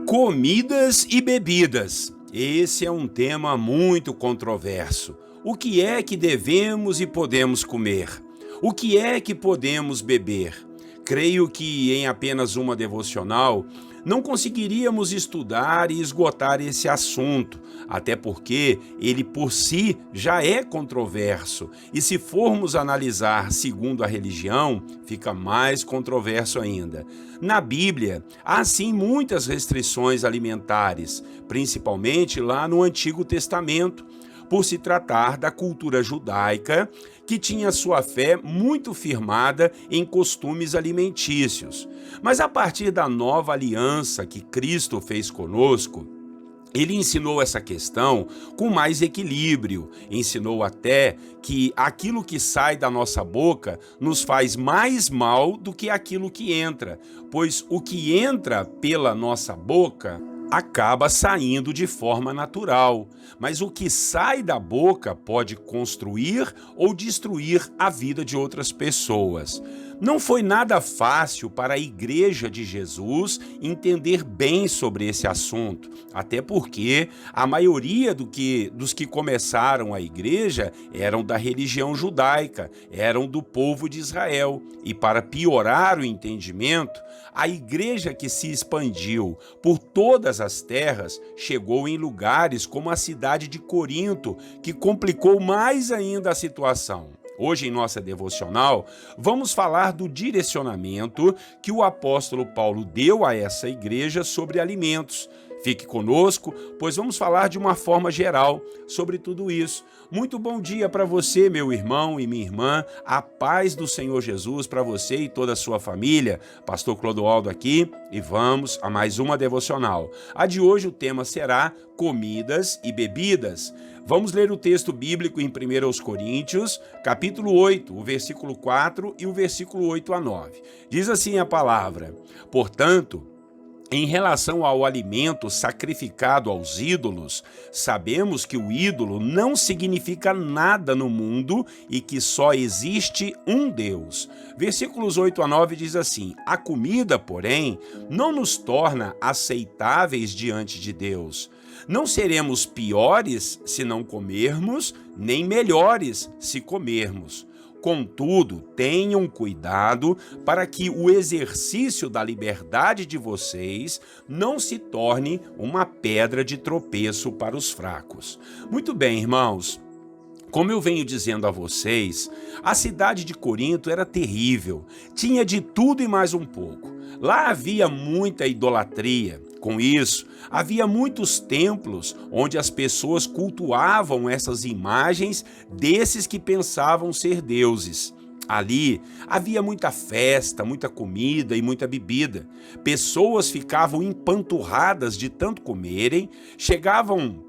Comidas e bebidas. Esse é um tema muito controverso. O que é que devemos e podemos comer? O que é que podemos beber? Creio que em apenas uma devocional não conseguiríamos estudar e esgotar esse assunto, até porque ele por si já é controverso, e se formos analisar segundo a religião, fica mais controverso ainda. Na Bíblia, há sim muitas restrições alimentares, principalmente lá no Antigo Testamento, por se tratar da cultura judaica, que tinha sua fé muito firmada em costumes alimentícios. Mas a partir da nova aliança que Cristo fez conosco, ele ensinou essa questão com mais equilíbrio, ensinou até que aquilo que sai da nossa boca nos faz mais mal do que aquilo que entra, pois o que entra pela nossa boca acaba saindo de forma natural, mas o que sai da boca pode construir ou destruir a vida de outras pessoas. Não foi nada fácil para a Igreja de Jesus entender bem sobre esse assunto, até porque a maioria dos que começaram a Igreja eram da religião judaica, eram do povo de Israel. E para piorar o entendimento, a Igreja que se expandiu por todas as terras chegou em lugares como a cidade de Corinto, que complicou mais ainda a situação. Hoje, em nossa devocional, vamos falar do direcionamento que o apóstolo Paulo deu a essa igreja sobre alimentos. Fique conosco, pois vamos falar de uma forma geral sobre tudo isso. Muito bom dia para você, meu irmão e minha irmã. A paz do Senhor Jesus para você e toda a sua família. Pastor Clodoaldo aqui e vamos a mais uma devocional. A de hoje o tema será comidas e bebidas. Vamos ler o texto bíblico em 1 Coríntios, capítulo 8, o versículo 4 e o versículo 8 a 9. Diz assim a palavra: portanto, em relação ao alimento sacrificado aos ídolos, sabemos que o ídolo não significa nada no mundo e que só existe um Deus. Versículos 8 a 9 diz assim: a comida, porém, não nos torna aceitáveis diante de Deus. Não seremos piores se não comermos, nem melhores se comermos. Contudo, tenham cuidado para que o exercício da liberdade de vocês não se torne uma pedra de tropeço para os fracos. Muito bem, irmãos. Como eu venho dizendo a vocês, a cidade de Corinto era terrível, tinha de tudo e mais um pouco. Lá havia muita idolatria. Com isso, havia muitos templos onde as pessoas cultuavam essas imagens desses que pensavam ser deuses. Ali havia muita festa, muita comida e muita bebida. Pessoas ficavam empanturradas de tanto comerem, chegavam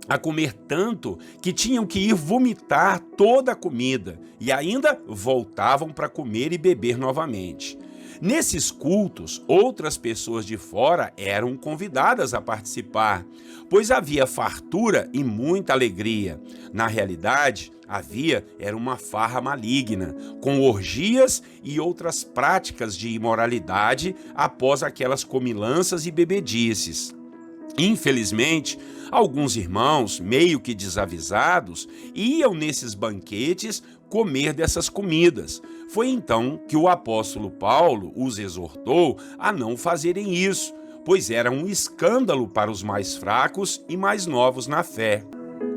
a comer tanto que tinham que ir vomitar toda a comida e ainda voltavam para comer e beber novamente. Nesses cultos, outras pessoas de fora eram convidadas a participar, pois havia fartura e muita alegria. Na realidade, era uma farra maligna, com orgias e outras práticas de imoralidade após aquelas comilanças e bebedices. Infelizmente, alguns irmãos, meio que desavisados, iam nesses banquetes comer dessas comidas. Foi então que o apóstolo Paulo os exortou a não fazerem isso, pois era um escândalo para os mais fracos e mais novos na fé.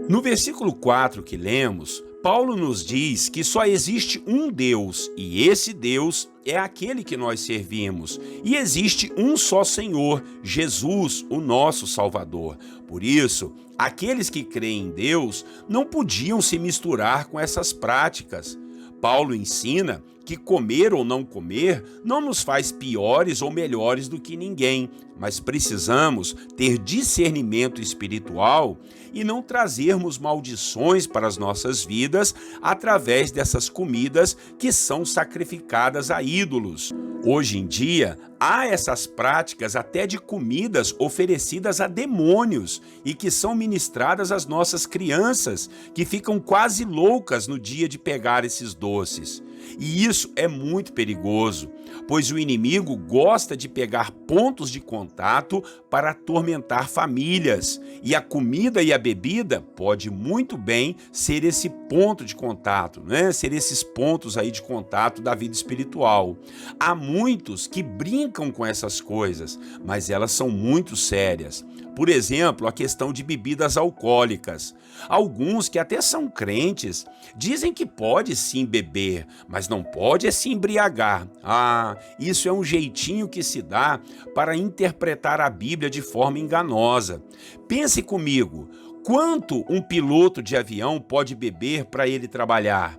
No versículo 4 que lemos, Paulo nos diz que só existe um Deus, e esse Deus é aquele que nós servimos. E existe um só Senhor, Jesus, o nosso Salvador. Por isso, aqueles que creem em Deus não podiam se misturar com essas práticas. Paulo ensina que comer ou não comer não nos faz piores ou melhores do que ninguém, mas precisamos ter discernimento espiritual e não trazermos maldições para as nossas vidas através dessas comidas que são sacrificadas a ídolos. Hoje em dia, há essas práticas até de comidas oferecidas a demônios e que são ministradas às nossas crianças, que ficam quase loucas no dia de pegar esses doces. E isso é muito perigoso, pois o inimigo gosta de pegar pontos de contato para atormentar famílias, e a comida e a bebida pode muito bem ser esse ponto de contato, né? Ser esses pontos aí de contato da vida espiritual. Há muitos que brincam com essas coisas, mas elas são muito sérias. Por exemplo, a questão de bebidas alcoólicas. Alguns que até são crentes dizem que pode sim beber, mas não pode se embriagar. Isso é um jeitinho que se dá para interpretar a Bíblia de forma enganosa. Pense comigo, quanto um piloto de avião pode beber para ele trabalhar?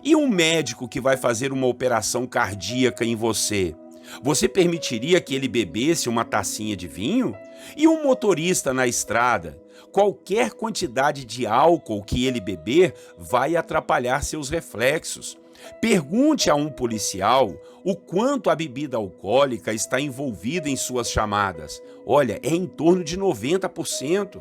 E um médico que vai fazer uma operação cardíaca em você? Você permitiria que ele bebesse uma tacinha de vinho? E um motorista na estrada? Qualquer quantidade de álcool que ele beber vai atrapalhar seus reflexos. Pergunte a um policial o quanto a bebida alcoólica está envolvida em suas chamadas. Olha, é em torno de 90%.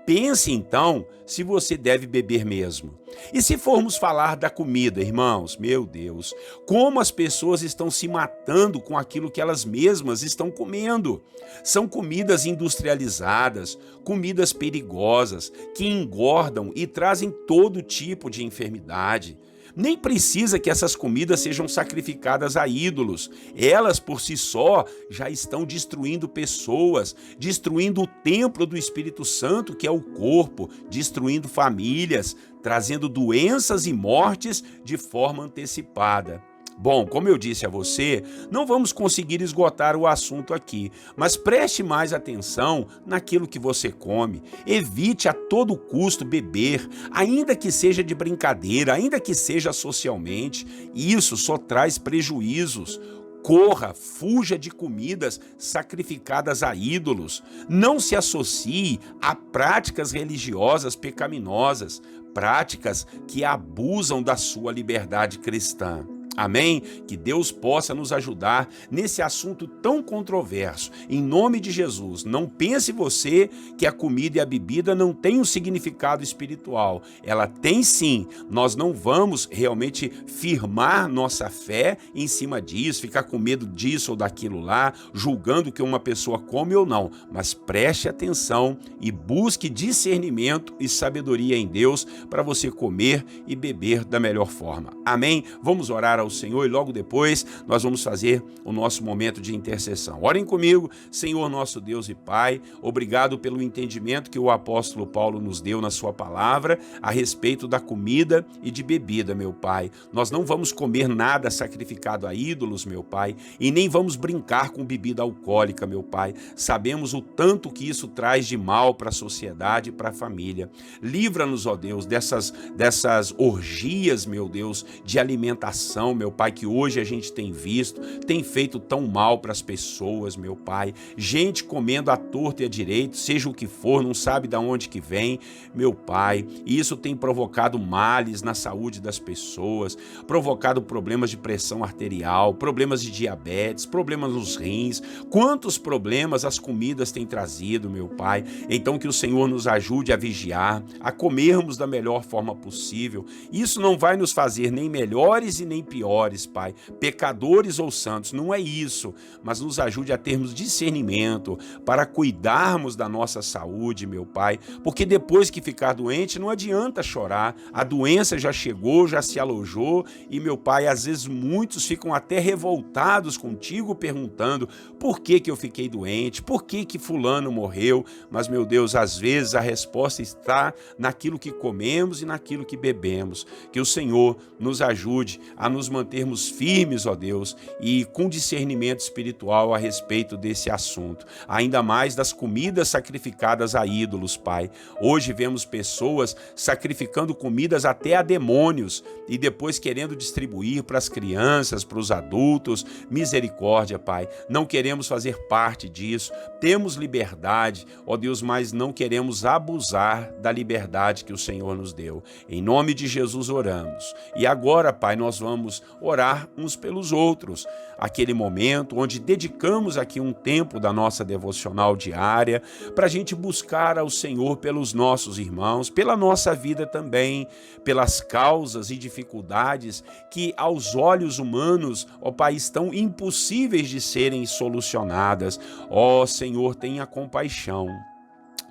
Pense então se você deve beber mesmo. E se formos falar da comida, irmãos, meu Deus, como as pessoas estão se matando com aquilo que elas mesmas estão comendo. São comidas industrializadas, comidas perigosas, que engordam e trazem todo tipo de enfermidade. Nem precisa que essas comidas sejam sacrificadas a ídolos. Elas, por si só, já estão destruindo pessoas, destruindo o templo do Espírito Santo, que é o corpo, destruindo famílias, trazendo doenças e mortes de forma antecipada. Bom, como eu disse a você, não vamos conseguir esgotar o assunto aqui, mas preste mais atenção naquilo que você come. Evite a todo custo beber, ainda que seja de brincadeira, ainda que seja socialmente. Isso só traz prejuízos. Corra, fuja de comidas sacrificadas a ídolos. Não se associe a práticas religiosas pecaminosas, práticas que abusam da sua liberdade cristã. Amém? Que Deus possa nos ajudar nesse assunto tão controverso. Em nome de Jesus, não pense você que a comida e a bebida não têm um significado espiritual. Ela tem sim. Nós não vamos realmente firmar nossa fé em cima disso, ficar com medo disso ou daquilo lá, julgando que uma pessoa come ou não. Mas preste atenção e busque discernimento e sabedoria em Deus para você comer e beber da melhor forma. Amém? Vamos orar ao Senhor e logo depois nós vamos fazer o nosso momento de intercessão. Orem comigo. Senhor nosso Deus e Pai, obrigado pelo entendimento que o apóstolo Paulo nos deu na sua palavra a respeito da comida e de bebida, meu Pai. Nós não vamos comer nada sacrificado a ídolos, meu Pai, e nem vamos brincar com bebida alcoólica, meu Pai. Sabemos o tanto que isso traz de mal para a sociedade e para a família. Livra-nos, ó Deus, dessas orgias, meu Deus, de alimentação, meu Pai, que hoje a gente tem visto, tem feito tão mal para as pessoas, meu Pai. Gente comendo à torta e à direita, seja o que for, não sabe de onde que vem, meu Pai. E isso tem provocado males na saúde das pessoas, provocado problemas de pressão arterial, problemas de diabetes, problemas nos rins. Quantos problemas as comidas têm trazido, meu Pai. Então que o Senhor nos ajude a vigiar, a comermos da melhor forma possível. Isso não vai nos fazer nem melhores e nem piores, Pai, pecadores ou santos, não é isso, mas nos ajude a termos discernimento para cuidarmos da nossa saúde, meu Pai, porque depois que ficar doente não adianta chorar, a doença já chegou, já se alojou e, meu Pai, às vezes muitos ficam até revoltados contigo perguntando por que eu fiquei doente, por que fulano morreu, mas, meu Deus, às vezes a resposta está naquilo que comemos e naquilo que bebemos. Que o Senhor nos ajude a nos mantermos firmes, ó Deus, e com discernimento espiritual a respeito desse assunto, ainda mais das comidas sacrificadas a ídolos, Pai. Hoje vemos pessoas sacrificando comidas até a demônios e depois querendo distribuir para as crianças, para os adultos. Misericórdia, Pai. Não queremos fazer parte disso. Temos liberdade, ó Deus, mas não queremos abusar da liberdade que o Senhor nos deu. Em nome de Jesus oramos. E agora, Pai, nós vamos podemos orar uns pelos outros. Aquele momento onde dedicamos aqui um tempo da nossa devocional diária para a gente buscar ao Senhor pelos nossos irmãos, pela nossa vida também, pelas causas e dificuldades que aos olhos humanos, ó Pai, estão impossíveis de serem solucionadas. Ó Senhor, tenha compaixão.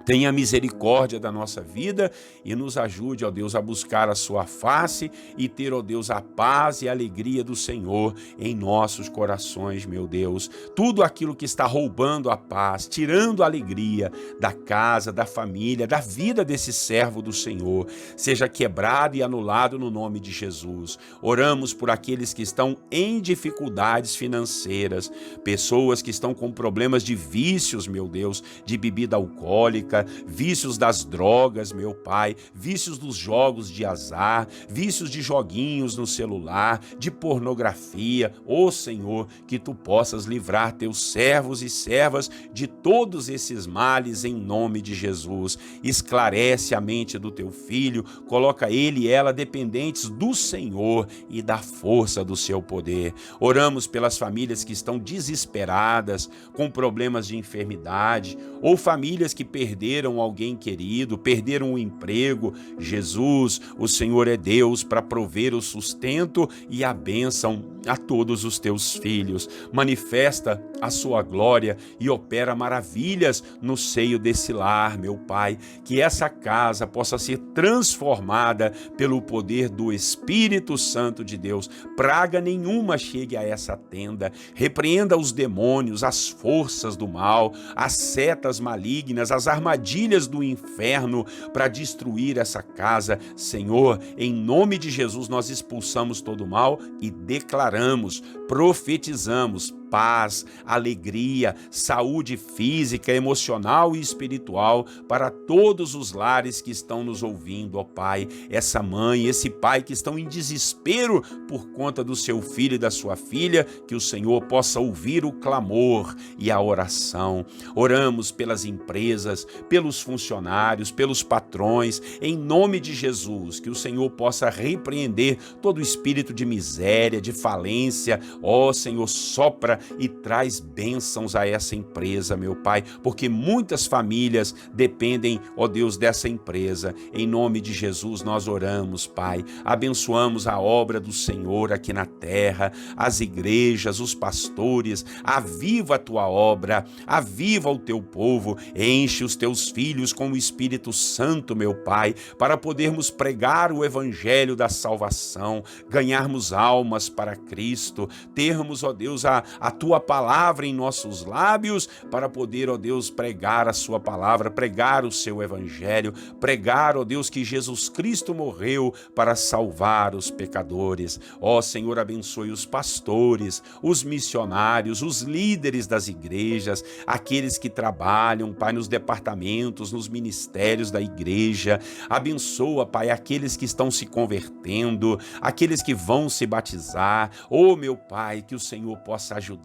Tenha misericórdia da nossa vida e nos ajude, ó Deus, a buscar a sua face e ter, ó Deus, a paz e a alegria do Senhor em nossos corações, meu Deus. Tudo aquilo que está roubando a paz, tirando a alegria da casa, da família, da vida desse servo do Senhor, seja quebrado e anulado no nome de Jesus. Oramos por aqueles que estão em dificuldades financeiras, pessoas que estão com problemas de vícios, meu Deus, de bebida alcoólica, vícios das drogas, meu Pai, vícios dos jogos de azar, vícios de joguinhos no celular, de pornografia. Ó Senhor, que Tu possas livrar Teus servos e servas de todos esses males em nome de Jesus. Esclarece a mente do Teu Filho, coloca ele e ela dependentes do Senhor e da força do Seu poder. Oramos pelas famílias que estão desesperadas, com problemas de enfermidade, ou famílias que perderam alguém querido, perderam o emprego. Jesus, o Senhor é Deus para prover o sustento e a bênção a todos os Teus filhos. Manifesta a Sua glória e opera maravilhas no seio desse lar, meu Pai. Que essa casa possa ser transformada pelo poder do Espírito Santo de Deus. Praga nenhuma chegue a essa tenda. Repreenda os demônios, as forças do mal, as setas malignas, as armadilhas do inferno para destruir essa casa. Senhor, em nome de Jesus nós expulsamos todo o mal e declaramos, profetizamos paz, alegria, saúde física, emocional e espiritual para todos os lares que estão nos ouvindo, ó Pai. Essa mãe, esse pai que estão em desespero por conta do seu filho e da sua filha, que o Senhor possa ouvir o clamor e a oração. Oramos pelas empresas, pelos funcionários, pelos patrões, em nome de Jesus, que o Senhor possa repreender todo espírito de miséria, de falência. Ó Senhor, sopra e traz bênçãos a essa empresa, meu Pai, porque muitas famílias dependem, ó Deus, dessa empresa. Em nome de Jesus nós oramos, Pai, abençoamos a obra do Senhor aqui na terra, as igrejas, os pastores. Aviva a Tua obra, aviva o Teu povo, enche os Teus filhos com o Espírito Santo, meu Pai, para podermos pregar o evangelho da salvação, ganharmos almas para Cristo, termos, ó Deus, a Tua palavra em nossos lábios para poder, ó Deus, pregar a Sua palavra, pregar o Seu evangelho, pregar, ó Deus, que Jesus Cristo morreu para salvar os pecadores. Ó Senhor, abençoe os pastores, os missionários, os líderes das igrejas, aqueles que trabalham, Pai, nos departamentos, nos ministérios da igreja. Abençoa, Pai, aqueles que estão se convertendo, aqueles que vão se batizar. Ó meu Pai, que o Senhor possa ajudar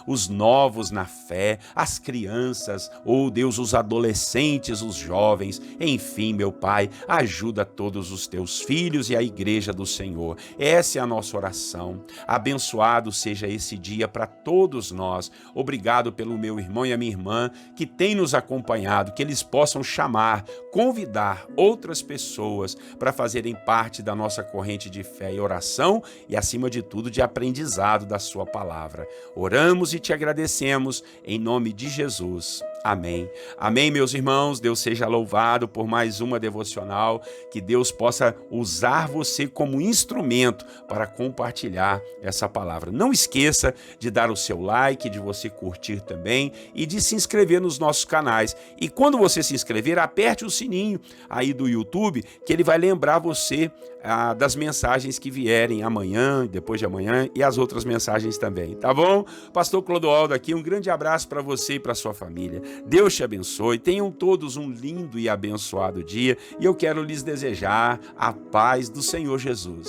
os novos na fé, as crianças, ó Deus, os adolescentes, os jovens. Enfim, meu Pai, ajuda todos os Teus filhos e a igreja do Senhor. Essa é a nossa oração. Abençoado seja esse dia para todos nós. Obrigado pelo meu irmão e a minha irmã que tem nos acompanhado, que eles possam chamar, convidar outras pessoas para fazerem parte da nossa corrente de fé e oração e, acima de tudo, de aprendizado da Sua palavra. Oramos e Te agradecemos em nome de Jesus. Amém. Amém, meus irmãos. Deus seja louvado por mais uma devocional. Que Deus possa usar você como instrumento para compartilhar essa palavra. Não esqueça de dar o seu like, de você curtir também e de se inscrever nos nossos canais. E quando você se inscrever, aperte o sininho aí do YouTube, que ele vai lembrar você das mensagens que vierem amanhã, depois de amanhã e as outras mensagens também, tá bom? Pastor Clodoaldo aqui, um grande abraço para você e para sua família. Deus te abençoe, tenham todos um lindo e abençoado dia e eu quero lhes desejar a paz do Senhor Jesus.